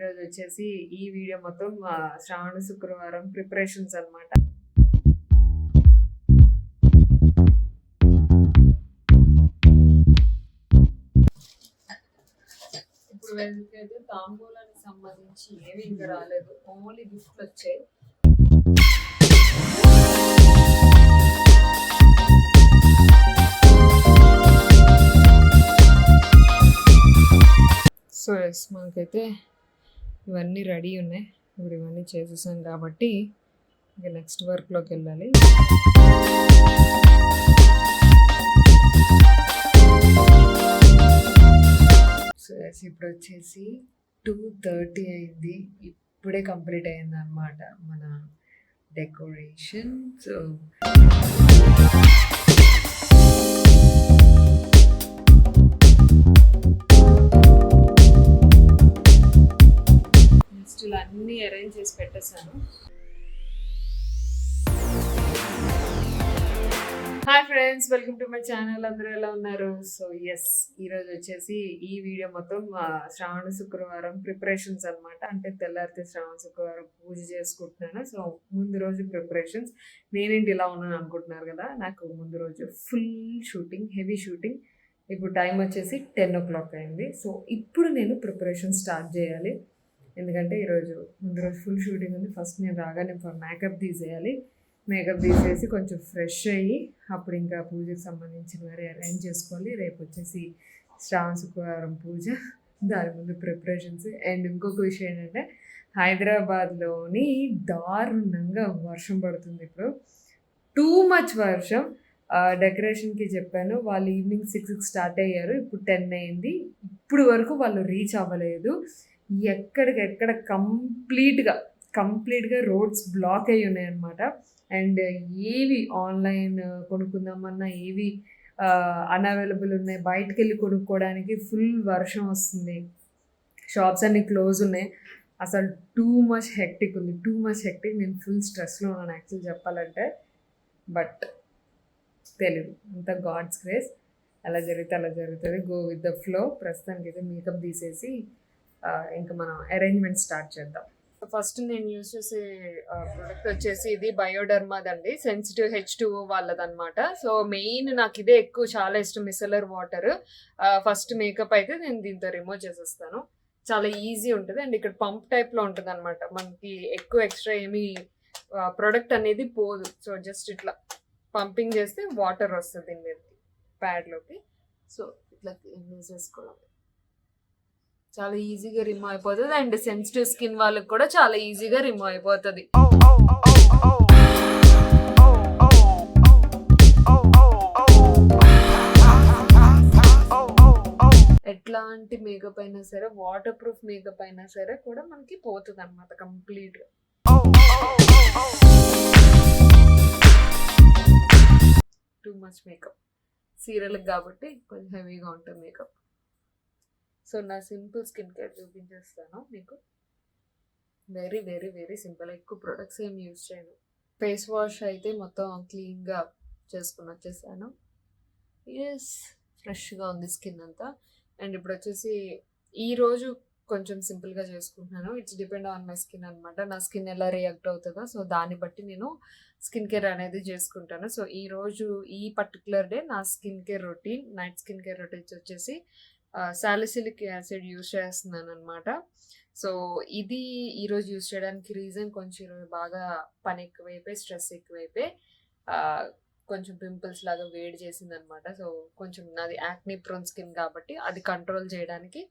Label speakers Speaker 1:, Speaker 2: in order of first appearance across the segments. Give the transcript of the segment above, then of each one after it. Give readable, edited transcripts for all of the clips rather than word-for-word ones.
Speaker 1: ఈరోజు వచ్చేసి ఈ వీడియో మొత్తం శ్రావణ శుక్రవారం ప్రిపరేషన్స్ అన్నమాట. ఇప్పుడు వెళ్తే తాంబూలానికి సంబంధించి ఏమి ఇంకా రాలేదు, ఓన్లీ గిఫ్ట్లు వచ్చాయి. సో ఎస్, మనకైతే ఇవన్నీ రెడీ ఉన్నాయి. ఇప్పుడు ఇవన్నీ చేసేసాం కాబట్టి ఇంకా నెక్స్ట్ వర్క్లోకి వెళ్ళాలి. సో ఎస్, ఇప్పుడు వచ్చేసి 2:30 అయింది. ఇప్పుడే కంప్లీట్ అయింది అన్నమాట మన డెకరేషన్. సో ఇలా అన్నీ అరేంజ్ చేసి పెట్టేశాను. Hi friends, welcome to my channel. అందరూ ఎలా ఉన్నారు? సో ఎస్, ఈరోజు వచ్చేసి ఈ వీడియో మొత్తం శ్రావణ శుక్రవారం ప్రిపరేషన్స్ అన్నమాట. అంటే తెల్లారితే శ్రావణ శుక్రవారం పూజ చేసుకుంటున్నాను. సో ముందు రోజు ప్రిపరేషన్స్. నేనేంటి ఇలా ఉన్నాను అనుకుంటున్నారు కదా, నాకు ముందు రోజు ఫుల్ షూటింగ్, హెవీ షూటింగ్. ఇప్పుడు టైం వచ్చేసి 10 o'clock అయింది. సో ఇప్పుడు నేను ప్రిపరేషన్ స్టార్ట్ చేయాలి. ఎందుకంటే ఈరోజు ముందు రోజు ఫుల్ షూటింగ్ ఉంది. ఫస్ట్ నేను రాగానే మేకప్ తీసేయాలి. మేకప్ తీసేసి కొంచెం ఫ్రెష్ అయ్యి అప్పుడు ఇంకా పూజకు సంబంధించినవి అరేంజ్ చేసుకోవాలి. రేపు వచ్చేసి శ్రావణ శుక్రవారం పూజ, దాని ముందు ప్రిపరేషన్స్. అండ్ ఇంకొక విషయం ఏంటంటే, హైదరాబాద్లోని దారుణంగా వర్షం పడుతుంది ఇప్పుడు, టూ మచ్ వర్షం. డెకరేషన్కి చెప్పాను, వాళ్ళు ఈవినింగ్ 6కి స్టార్ట్ అయ్యారు, ఇప్పుడు 10 అయింది. ఇప్పుడు వరకు వాళ్ళు రీచ్ అవ్వలేదు. ఎక్కడికెక్కడ కంప్లీట్గా రోడ్స్ బ్లాక్ అయ్యి ఉన్నాయన్నమాట. అండ్ ఏవి ఆన్లైన్ కొనుక్కుందామన్నా ఏవి అన్అవైలబుల్ ఉన్నాయి. బయటకు వెళ్ళి కొనుక్కోవడానికి ఫుల్ వర్షం వస్తుంది, షాప్స్ అన్నీ క్లోజ్ ఉన్నాయి. అసలు టూ మచ్ హెక్టిక్ ఉంది. నేను ఫుల్ స్ట్రెస్లో ఉన్నాను యాక్చువల్ చెప్పాలంటే. బట్ తెలియదు, అంత గాడ్స్ గ్రేస్. అలా జరుగుతుంది. Go with the flow. ప్రస్తుతానికి అయితే మేకప్ తీసేసి ఇంకా మనం అరేంజ్మెంట్ స్టార్ట్ చేద్దాం. ఫస్ట్ నేను యూజ్ చేసే ప్రోడక్ట్ వచ్చేసి ఇది బయోడర్మాదండి, సెన్సిటివ్ H2O వాళ్ళదన్నమాట. సో మెయిన్ నాకు ఇదే ఎక్కువ చాలా ఇష్టం, మిసలర్ వాటర్. ఫస్ట్ మేకప్ అయితే నేను దీంతో రిమూవ్ చేసేస్తాను. చాలా ఈజీ ఉంటుంది. అండ్ ఇక్కడ పంప్ టైప్లో ఉంటుంది అనమాట. మనకి ఎక్కువ ఎక్స్ట్రా ఏమీ ప్రోడక్ట్ అనేది పోదు. సో జస్ట్ ఇట్లా పంపింగ్ చేస్తే వాటర్ వస్తుంది దీని మీదకి, ప్యాడ్లోకి. సో ఇట్లా వేసేసుకోవడం చాలా ఈజీగా రిమూవ్ అయిపోతుంది. అండ్ సెన్సిటివ్ స్కిన్ వాళ్ళకి కూడా చాలా ఈజీగా రిమూవ్ అయిపోతుంది. ఎట్లాంటి మేకప్ అయినా సరే, వాటర్ ప్రూఫ్ మేకప్ అయినా సరే కూడా మనకి పోతుంది అనమాట కంప్లీట్గా. టూ మచ్ మేకప్ సీరియల్కి కాబట్టి కొంచెం హెవీగా ఉంటుంది మేకప్. సో నా సింపుల్ స్కిన్ కేర్ చూపించేస్తాను మీకు. వెరీ వెరీ వెరీ సింపుల్, ఎక్కువ ప్రొడక్ట్స్ ఏమి యూజ్ చేయను. ఫేస్ వాష్ అయితే మొత్తం క్లీన్గా చేసుకుని వచ్చేసాను. ఎస్, ఫ్రెష్గా ఉంది స్కిన్ అంతా. అండ్ ఇప్పుడు వచ్చేసి ఈరోజు కొంచెం సింపుల్గా చేసుకుంటున్నాను. It's depend on my skin అనమాట. నా స్కిన్ ఎలా రియాక్ట్ అవుతుందో సో దాన్ని బట్టి నేను స్కిన్ కేర్ అనేది చేసుకుంటాను. సో ఈరోజు ఈ పర్టికులర్ డే నా skin care routine, night skin care routines వచ్చేసి సాలిసిలిక్ యాసిడ్ యూజ్ చేస్తున్నాను అనమాట. సో ఇది ఈరోజు యూజ్ చేయడానికి రీజన్, కొంచెం ఈరోజు బాగా పని ఎక్కువైపోయి, స్ట్రెస్ ఎక్కువైపోయి కొంచెం పింపుల్స్ లాగా వేడి చేసింది అనమాట. సో కొంచెం నాది యాక్నీ ప్రోన్ స్కిన్ కాబట్టి అది కంట్రోల్ చేయడానికి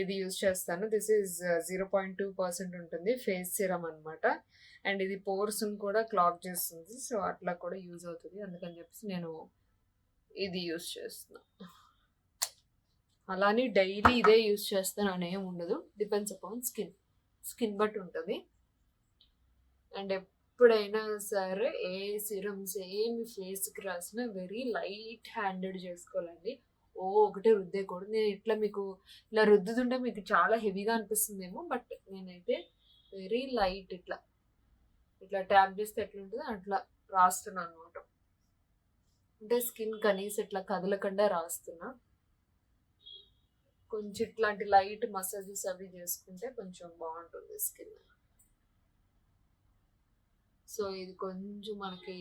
Speaker 1: ఇది యూజ్ చేస్తాను. దిస్ ఈజ్ 0.2% ఉంటుంది ఫేస్ సిరమ్ అనమాట. అండ్ ఇది పోర్స్ని కూడా క్లాగ్ చేస్తుంది. సో అట్లా కూడా యూజ్ అవుతుంది, అందుకని చెప్పేసి నేను ఇది యూజ్ చేస్తున్నాను. అలానే డైలీ ఇదే యూజ్ చేస్తాను అనేం ఉండదు, డిపెండ్స్ అపాన్ స్కిన్ బట్టి ఉంటుంది. అండ్ ఎప్పుడైనా సరే ఏ సిరమ్స్ ఏమి ఫేస్కి రాసినా వెరీ లైట్ హ్యాండెడ్ చేసుకోవాలండి. ఒకటే రుద్దేకూడదు. నేను ఇట్లా మీకు ఇలా రుద్దుతుంటే మీకు చాలా హెవీగా అనిపిస్తుందేమో, బట్ నేనైతే వెరీ లైట్ ఇట్లా ట్యాప్ చేస్తే ఎట్లా ఉంటుందో అట్లా రాస్తున్నాను అనమాట. అంటే స్కిన్ కనీసం ఇట్లా కదలకుండా రాస్తున్నా. కొంచెం ఇట్లాంటి లైట్ మసాజెస్ అవి చేసుకుంటే కొంచెం బాగుంటుంది స్కిన్. సో ఇది కొంచెం మనకి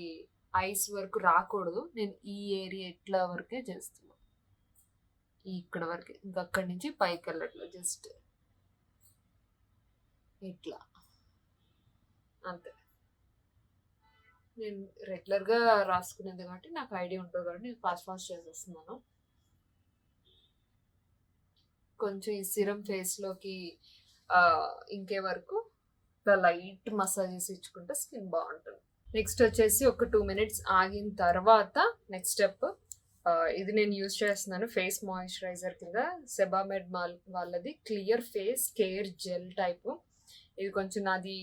Speaker 1: ఐస్ వరకు రాకూడదు, నేను ఈ ఏరియా ఇట్లా వరకే చేస్తున్నాను, ఇక్కడ వరకే, ఇంకా అక్కడి నుంచి పైకి వెళ్ళట్లేదు, జస్ట్ ఇట్లా అంతే. నేను రెగ్యులర్గా రాసుకునేది కాబట్టి నాకు ఐడియా ఉంటుంది కాబట్టి నేను ఫాస్ట్ చేసేస్తున్నాను. కొంచెం ఈ సిరం ఫేస్లోకి ఇంకే వరకు లైట్ మసాజెస్ ఇచ్చుకుంటే స్కిన్ బాగుంటుంది. నెక్స్ట్ వచ్చేసి ఒక 2 minutes ఆగిన తర్వాత నెక్స్ట్ స్టెప్, ఇది నేను యూజ్ చేస్తున్నాను ఫేస్ మాయిశ్చరైజర్ కింద, సెబామెడ్ వాళ్ళది clear face care gel type. ఇది కొంచెం నాది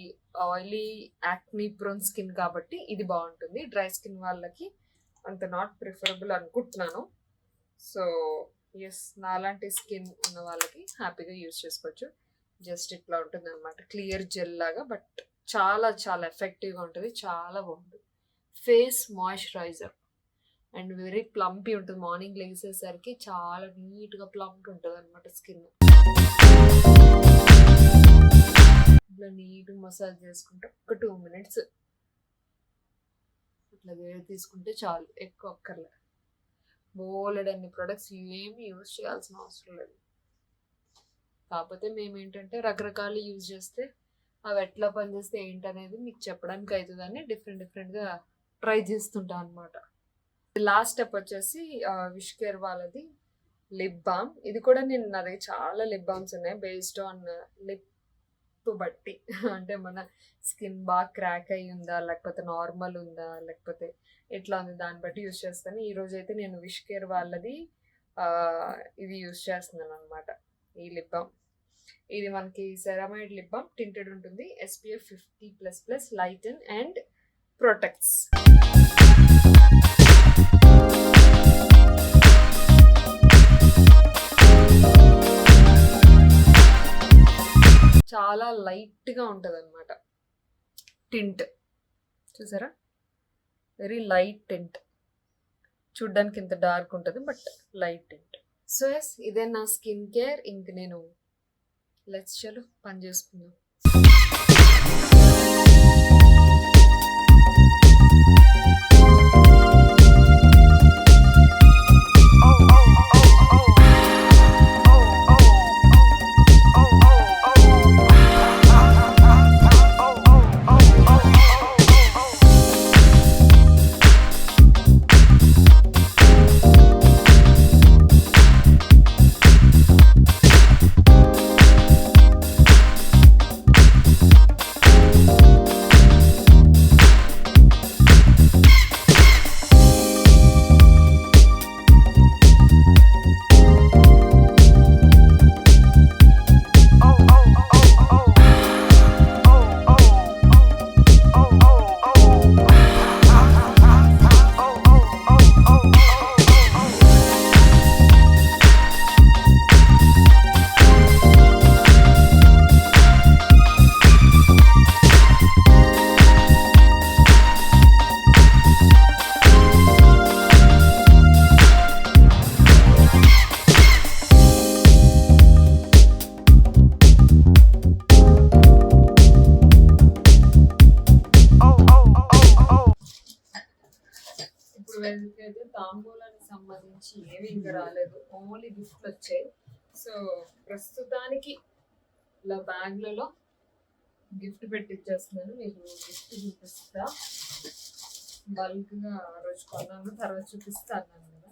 Speaker 1: ఆయిలీ యాక్నీ ప్రోన్ స్కిన్ కాబట్టి ఇది బాగుంటుంది, డ్రై స్కిన్ వాళ్ళకి అంత నాట్ ప్రిఫరబుల్ అనుకుంటున్నాను. సో ఎస్, నాలాంటి స్కిన్ ఉన్న వాళ్ళకి హ్యాపీగా యూజ్ చేసుకోవచ్చు. జస్ట్ ఇట్లా ఉంటుంది అనమాట, క్లియర్ జెల్ లాగా, బట్ చాలా చాలా ఎఫెక్టివ్గా ఉంటుంది, చాలా బాగుంటుంది face moisturiser. And very plumpy ఉంటుంది, మార్నింగ్ లేసేసరికి చాలా నీట్గా ప్లంప్ ఉంటుంది అనమాట స్కిన్. ఇట్లా నీట్ మసాజ్ చేసుకుంటే ఒక 2 minutes ఇట్లా వేడి తీసుకుంటే చాలు, ఎక్కువ అక్కర్లే. బోలెడన్ని ప్రొడక్ట్స్ ఏమి యూజ్ చేయాల్సిన అవసరం లేదు. కాకపోతే మేము ఏంటంటే రకరకాలు యూజ్ చేస్తే అవి ఎట్లా పనిచేస్తే ఏంటనేది మీకు చెప్పడానికి అవుతుందని డిఫరెంట్గా ట్రై చేస్తుంటాం అనమాట. లాస్ట్ స్టెప్ వచ్చేసి విష్ కేర్ వాళ్ళది లిప్ బామ్. ఇది కూడా నేను నా దగ్గర చాలా లిప్ బామ్స్ ఉన్నాయి బేస్డ్ ఆన్ లిప్ బట్టి, అంటే మన స్కిన్ బాగా క్రాక్ అయ్యి ఉందా, లేకపోతే నార్మల్ ఉందా, లేకపోతే ఎట్లా ఉంది దాన్ని బట్టి యూజ్ చేస్తాను. ఈరోజు అయితే నేను విష్ కేర్ వాళ్ళది ఇది యూజ్ చేస్తున్నాను అనమాట, ఈ లిప్ బామ్. ఇది మనకి సెరామైడ్ లిప్ బామ్, టింటెడ్ ఉంటుంది, SPF 50++ లైటన్ అండ్ ప్రొటెక్ట్స్. చాలా లైట్గా ఉంటుంది అనమాట టింట్, చూసారా, వెరీ లైట్ టింట్, చూడ్డానికి ఇంత డార్క్ ఉంటుంది but light tint. So yes, ఇదే నా స్కిన్ కేర్. ఇంక నేను లెట్స్ చలో పని చేసుకుందాం. అయితే తాంబూలానికి సంబంధించి ఏమి ఇంకా రాలేదు, ఓన్లీ గిఫ్ట్లు వచ్చాయి. సో ప్రస్తుతానికి ఇలా బ్యాగ్లలో గిఫ్ట్ పెట్టిచ్చేస్తున్నాను, మీకు గిఫ్ట్ చూపిస్తా. బల్క్గా ఆ రోజు కొన్నాను, తర్వాత చూపిస్తాను కదా.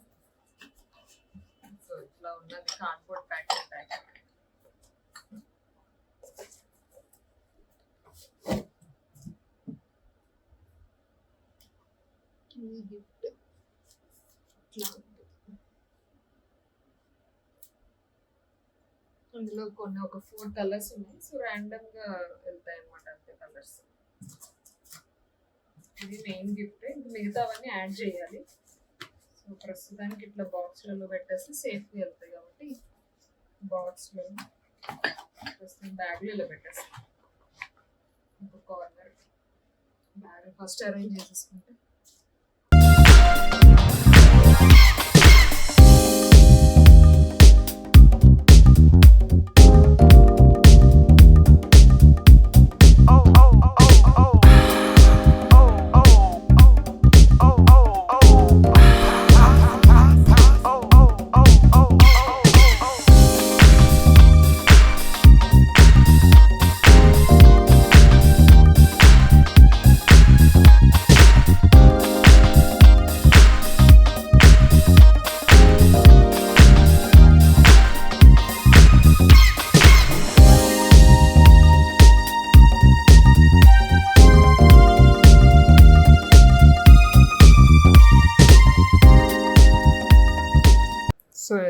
Speaker 1: సో ఇట్లా ఉన్నది కార్డ్బోర్డ్ ప్యాకెట్. ఈ గిఫ్ట్ ఇట్లా ఉంటుంది, అందులో కొన్ని ఒక 4 కలర్స్ ఉన్నాయి. సో ర్యాండమ్ గా వెళ్తాయి అన్నమాట, అంతే కలర్స్. ఇది మెయిన్ గిఫ్ట్, ఇంకా మిగతావన్నీ యాడ్ చేయాలి. సో ప్రస్తుతానికి ఇట్లా బాక్స్లలో పెట్టేస్తే సేఫ్గా వెళ్తాయి కాబట్టి బాక్స్లో ప్రస్తుతం బ్యాగ్లో ఇలా పెట్టేస్తాం. ఒక కార్నర్ బ్యాగ్ ఫస్ట్ అరేంజ్ చేసేసుకుంటే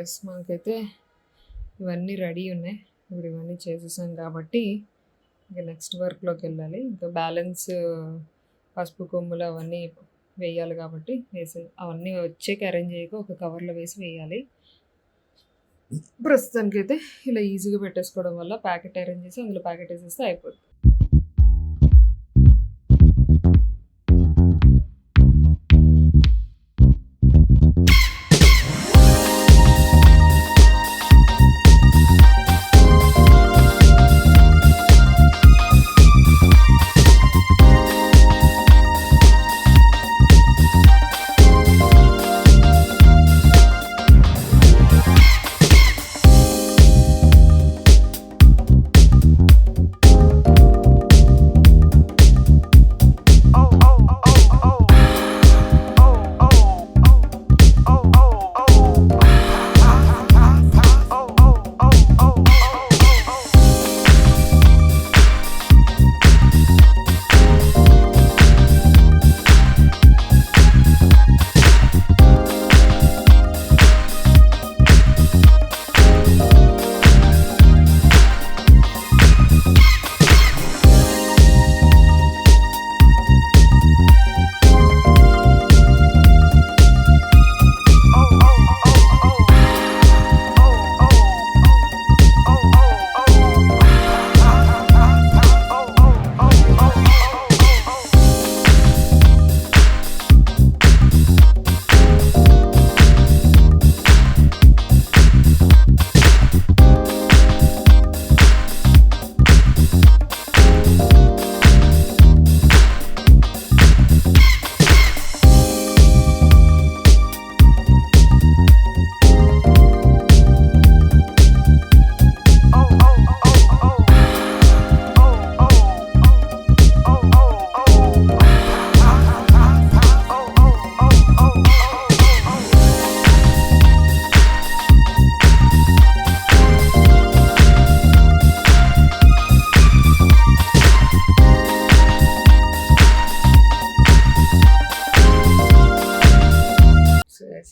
Speaker 1: గైస్ మనకైతే ఇవన్నీ రెడీ ఉన్నాయి. ఇప్పుడు ఇవన్నీ చేసేసాం కాబట్టి ఇంకా నెక్స్ట్ వర్క్లోకి వెళ్ళాలి. ఇంకా బ్యాలెన్స్ పసుపు కొమ్ములు అవన్నీ వేయాలి కాబట్టి అవన్నీ వచ్చాక అరేంజ్ చేయక ఒక కవర్లో వేసి వేయాలి. ప్రస్తుతానికైతే ఇలా ఈజీగా పెట్టేసుకోవడం వల్ల ప్యాకెట్ అరేంజ్ చేసి అందులో ప్యాకెట్ వేసేస్తే అయిపోతుంది.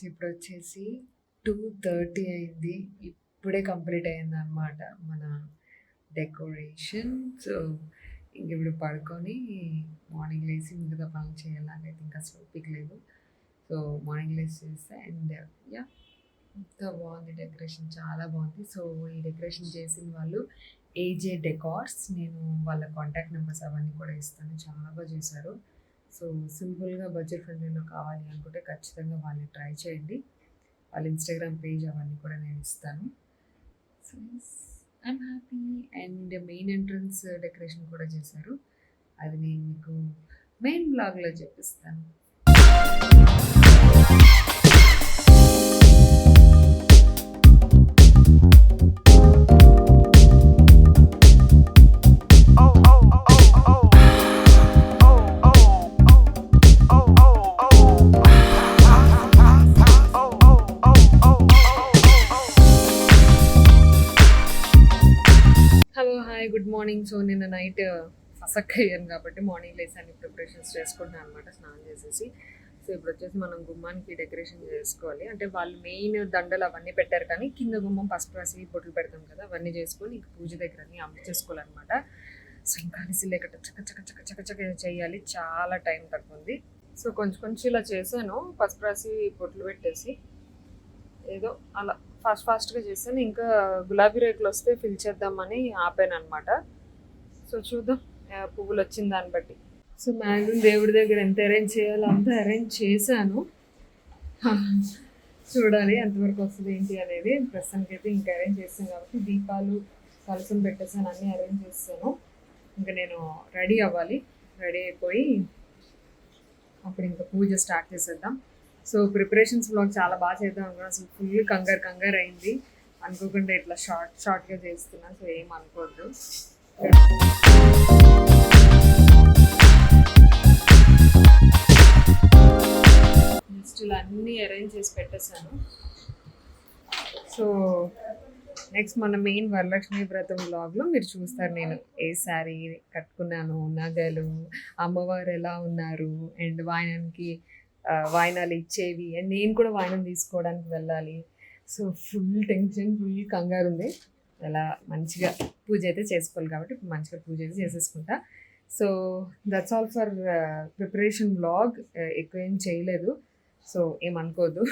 Speaker 1: ఇప్పుడు వచ్చేసి 2:30 అయింది. ఇప్పుడే కంప్లీట్ అయింది అనమాట మన డెకరేషన్. సో ఇంక ఇప్పుడు పడుకొని మార్నింగ్ లేచి మిగతా పనులు చేయాలనేది ఇంకా ఓపిక లేదు. సో మార్నింగ్ లేచి చేస్తే అండ్ యా ఎంత బాగుంది డెకరేషన్, చాలా బాగుంది. సో ఈ డెకరేషన్ చేసిన వాళ్ళు ఏజే డెకార్స్, నేను వాళ్ళ కాంటాక్ట్ నెంబర్స్ అవన్నీ కూడా ఇస్తాను. చాలా బాగా చేశారు. సో సింపుల్గా బడ్జెట్ ఫ్రెండ్లీలో కావాలి అనుకుంటే ఖచ్చితంగా వాళ్ళని ట్రై చేయండి. వాళ్ళ ఇన్స్టాగ్రామ్ పేజ్ అవన్నీ కూడా నేను ఇస్తాను. So I'm happy. And main entrance decoration కూడా చేశారు. అది నేను మీకు మెయిన్ బ్లాగ్లో చెప్పిస్తాను. Hello, hi, good morning. So నిన్న నైట్ ఫసక్ అయ్యాను కాబట్టి మార్నింగ్ లేసి అన్ని ప్రిపరేషన్స్ చేసుకుంటున్నాను అనమాట, స్నానం చేసేసి. సో ఇప్పుడు వచ్చేసి మనం గుమ్మానికి డెకరేషన్ చేసుకోవాలి. అంటే వాళ్ళు మెయిన్ దండలు అవన్నీ పెట్టారు, కానీ కింద గుమ్మం పసుపు రాసి బొట్లు పెడతాం కదా, అవన్నీ చేసుకొని ఇంక పూజ దగ్గర అన్నీ అమలు చేసుకోవాలన్నమాట. సో ఇంకా అలిసి లేక చక్క చేయాలి, చాలా టైం తగ్గుంది. సో కొంచెం ఇలా చేశాను, పసుపు రాసి బొట్లు పెట్టేసి ఏదో అలా ఫాస్ట్గా చేశాను. ఇంకా గులాబీ రేకులు వస్తే ఫిల్ చేద్దామని ఆపాను అనమాట. సో చూద్దాం పువ్వులు వచ్చిన దాన్ని బట్టి. సో మ్యాక్సిమం దేవుడి దగ్గర ఎంత అరేంజ్ చేయాలో అంత అరేంజ్ చేశాను. చూడాలి ఎంతవరకు వస్తుంది ఏంటి అనేది. ప్రస్తుతానికి అయితే ఇంకా అరేంజ్ చేస్తాను కాబట్టి దీపాలు కలసం పెట్టేసాను, అన్నీ అరేంజ్ చేస్తాను. ఇంకా నేను రెడీ అవ్వాలి. రెడీ అయిపోయి అప్పుడు ఇంకా పూజ స్టార్ట్ చేసేద్దాం. సో ప్రిపరేషన్స్ బ్లాగ్ చాలా బాగా చేద్దాం అనుకున్నా. అసలు ఫుల్ కంగారు అయింది. అనుకోకుండా ఇట్లా షార్ట్గా చేస్తున్నా. సో ఏం అనుకోవద్దు. నెక్స్ట్ ఇలా అన్నీ అరేంజ్ చేసి పెట్టేశాను. సో నెక్స్ట్ మన మెయిన్ వరలక్ష్మి వ్రతం బ్లాగ్లో మీరు చూస్తారు నేను ఏ శారీ కట్టుకున్నాను, నగలు, అమ్మవారు ఎలా ఉన్నారు, అండ్ వాయనానికి వాయినాలు ఇచ్చేవి, అండ్ నేను కూడా వాయినం తీసుకోవడానికి వెళ్ళాలి. సో ఫుల్ టెన్షన్, ఫుల్ కంగారు ఉంది. అలా మంచిగా పూజ అయితే చేసుకోవాలి కాబట్టి ఇప్పుడు మంచిగా పూజ అయితే చేసేసుకుంటా. So that's all for preparation vlog. ఎక్కువ ఏం చేయలేదు, సో ఏమనుకోవద్దు.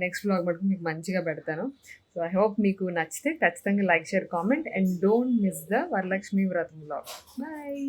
Speaker 1: నెక్స్ట్ వ్లాగ్ మటుకు మీకు మంచిగా పెడతాను. సో ఐ హోప్ మీకు నచ్చితే ఖచ్చితంగా like, share, comment and don't miss the Varalakshmi వ్రతం వ్లాగ్. బాయ్.